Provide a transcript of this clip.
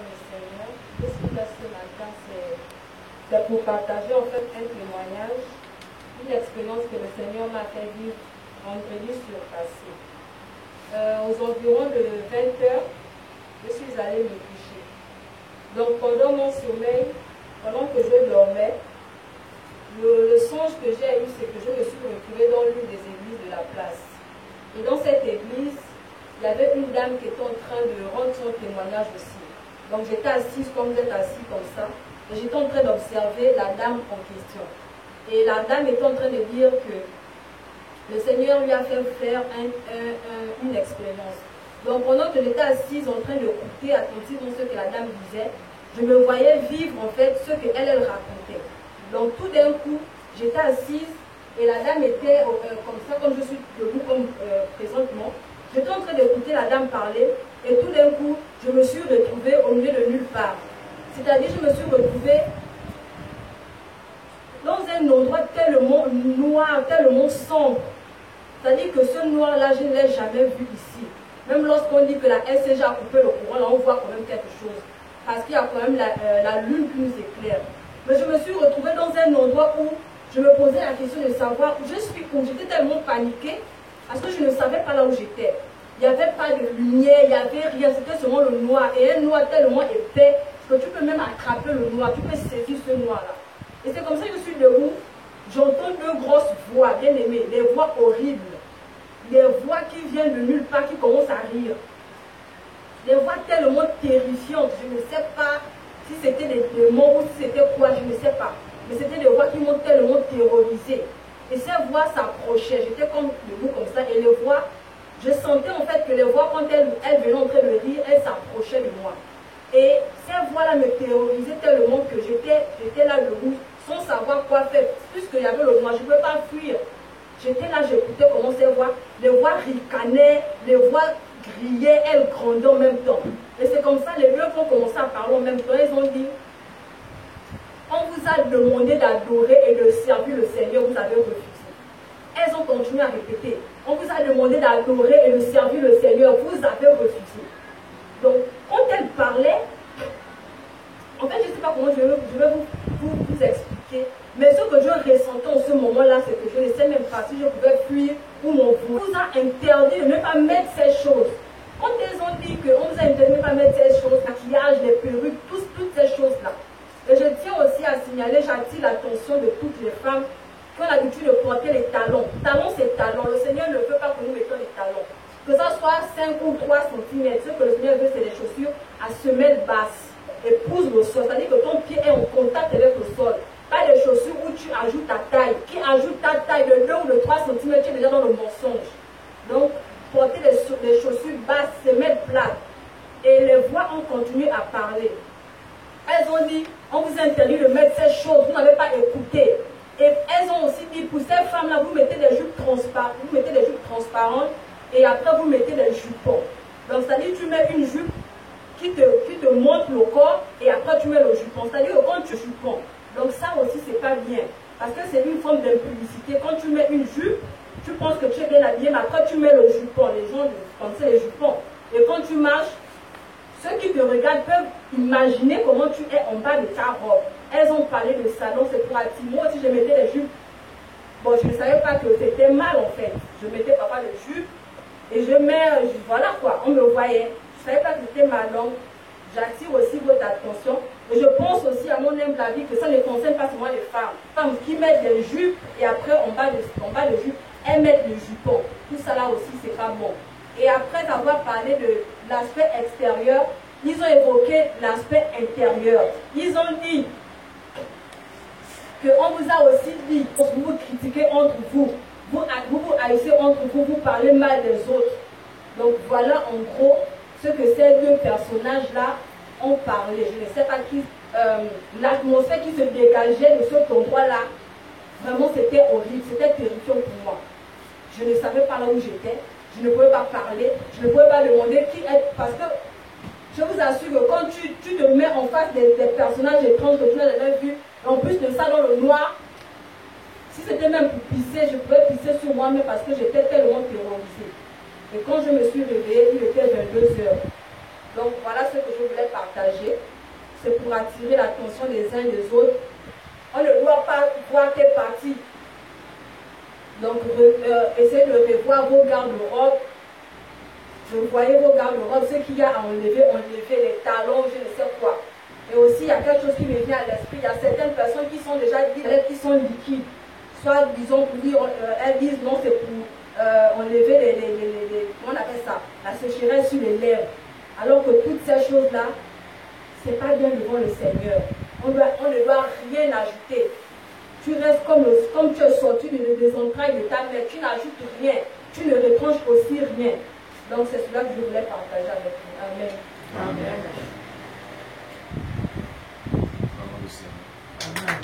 le Seigneur. Ce qu'il y a ce matin, c'est pour partager en fait un témoignage, une expérience que le Seigneur m'a fait vivre vendredi surpassé. Aux environs de 20 h, je suis allée me coucher. Donc pendant mon sommeil, pendant que je dormais, le songe que j'ai eu, c'est que je me suis retrouvée dans l'une des églises de la place. Et dans cette église, il y avait une dame qui était en train de rendre son témoignage aussi. Donc j'étais assise comme vous êtes assis comme ça, et j'étais en train d'observer la dame en question. Et la dame était en train de dire que le Seigneur lui a fait faire une expérience. Donc pendant que j'étais assise en train d'écouter attentivement ce que la dame disait, je me voyais vivre en fait ce qu'elle racontait. Donc tout d'un coup, j'étais assise et la dame était comme ça, comme je suis debout comme présentement. J'étais en train d'écouter la dame parler et tout d'un coup, je me suis retrouvée au milieu de nulle part. C'est-à-dire, je me suis retrouvée dans un endroit tellement noir, tellement sombre. C'est-à-dire que ce noir-là, je ne l'ai jamais vu ici. Même lorsqu'on dit que la SCG a coupé le courant, là, on voit quand même quelque chose. Parce qu'il y a quand même la lune qui nous éclaire. Mais je me suis retrouvée dans un endroit où je me posais la question de savoir où je suis, où j'étais tellement paniquée, parce que je ne savais pas là où j'étais. Il n'y avait pas de lumière, il n'y avait rien, c'était seulement le noir. Et un noir tellement épais que tu peux même attraper le noir, tu peux saisir ce noir-là. Et c'est comme ça que je suis debout, j'entends deux grosses voix, bien aimées, des voix horribles. Des voix qui viennent de nulle part, qui commencent à rire. Des voix tellement terrifiantes, je ne sais pas si c'était des démons ou si c'était quoi, je ne sais pas. Mais c'était des voix qui m'ont tellement terrorisée. Et ces voix s'approchaient, j'étais comme debout comme ça, et les voix, je sentais en fait que les voix, quand elles venaient en train de rire, elles s'approchaient de moi. Et ces voix-là me terrorisaient tellement que j'étais là debout, sans savoir quoi faire. Puisqu'il y avait le noir, je ne pouvais pas fuir. J'étais là, j'écoutais comment ces voix, les voix ricanaient, les voix grillaient, elles grondaient en même temps. Et c'est comme ça, les deux ont commencé à parler en même temps. Ils ont dit, on vous a demandé d'adorer et de servir le Seigneur, vous avez refusé. Elles ont continué à répéter, on vous a demandé d'adorer et de servir le Seigneur, vous avez refusé. Donc, quand elles parlaient, en fait, je ne sais pas comment je vais vous expliquer, mais ce que je ressentais en ce moment-là, c'est que je ne sais même pas si je pouvais fuir ou m'enfuir. On vous a interdit de ne pas mettre ces choses. Quand elles ont dit qu'on vous a interdit de ne pas mettre ces choses, le maquillage, les perruques, toutes ces choses-là. Et je tiens aussi à signaler, j'attire l'attention de toutes les femmes qui ont l'habitude de porter les talons. Talons, c'est talons. Le Seigneur ne veut pas que nous mettions les talons. Que ça soit 5 ou 3 cm, ce que le Seigneur veut, c'est des chaussures à semelle basse et pousse le sol. C'est-à-dire que ton pied est en contact avec le sol. Pas des chaussures où tu ajoutes ta taille. Qui ajoute ta taille de 2 ou de 3 cm, tu es déjà dans le mensonge. Donc, porter des chaussures basses, semelle plate. Et les voix ont continué à parler. Elles ont dit, on vous a interdit de mettre ces choses, vous n'avez pas écouté. Et elles ont aussi dit, pour ces femmes-là, vous mettez des jupes transparentes, et après vous mettez des jupons. Donc, c'est-à-dire, tu mets une jupe qui te montre le corps, et après tu mets le jupon. C'est-à-dire, quand tu jupons. Donc, ça aussi, c'est pas bien. Parce que c'est une forme d'impudicité. Quand tu mets une jupe, tu penses que tu es bien habillé, mais après tu mets le jupon. Les gens pensent les jupons. Et quand tu marches, ceux qui te regardent peuvent imaginer comment tu es en bas de ta robe. Elles ont parlé de ça, donc c'est pour attirer. Moi aussi, je mettais les jupes. Bon, je ne savais pas que c'était mal en fait. Je mettais parfois les jupes et voilà quoi, on me voyait. Je ne savais pas que c'était mal, donc j'attire aussi votre attention. Et je pense aussi à mon humble avis que ça ne concerne pas seulement les femmes. Femmes qui mettent des jupes et après en bas de jupe, elles mettent des jupons. Tout ça là aussi, c'est pas bon. Et après avoir parlé de l'aspect extérieur, ils ont évoqué l'aspect intérieur. Ils ont dit qu'on vous a aussi dit, vous vous critiquez entre vous, vous haïssez entre vous, vous parlez mal des autres. Donc voilà en gros ce que ces deux personnages-là ont parlé. Je ne sais pas qui, l'atmosphère qui se dégageait de cet endroit-là, vraiment c'était horrible, c'était terrifiant pour moi. Je ne savais pas là où j'étais. Je ne pouvais pas parler, je ne pouvais pas demander qui est, parce que je vous assure que quand tu te mets en face des personnages étranges que tu n'as jamais vus, en plus de ça dans le noir, si c'était même pour pisser, je pouvais pisser sur moi-même parce que j'étais tellement terrorisée. Et quand je me suis réveillée, il était 22 h. Donc voilà ce que je voulais partager. C'est pour attirer l'attention des uns et des autres. On ne doit pas voir tes parties. Donc essayez de revoir vos garde-robes. Revoyez vos garde-robes, ce qu'il y a à enlever, les talons, je ne sais quoi. Et aussi, il y a quelque chose qui me vient à l'esprit. Il y a certaines personnes qui sont déjà qui sont liquides. Soit, disons, pour dire, elles disent non, c'est pour enlever comment on appelle ça, la sécheresse sur les lèvres. Alors que toutes ces choses-là, c'est pas bien devant le Seigneur. On ne doit rien ajouter. Tu restes comme tu es sorti des entrailles de ta mère. Tu n'ajoutes rien. Tu ne retranches aussi rien. Donc c'est cela que je voulais partager avec vous. Amen. Amen. Amen.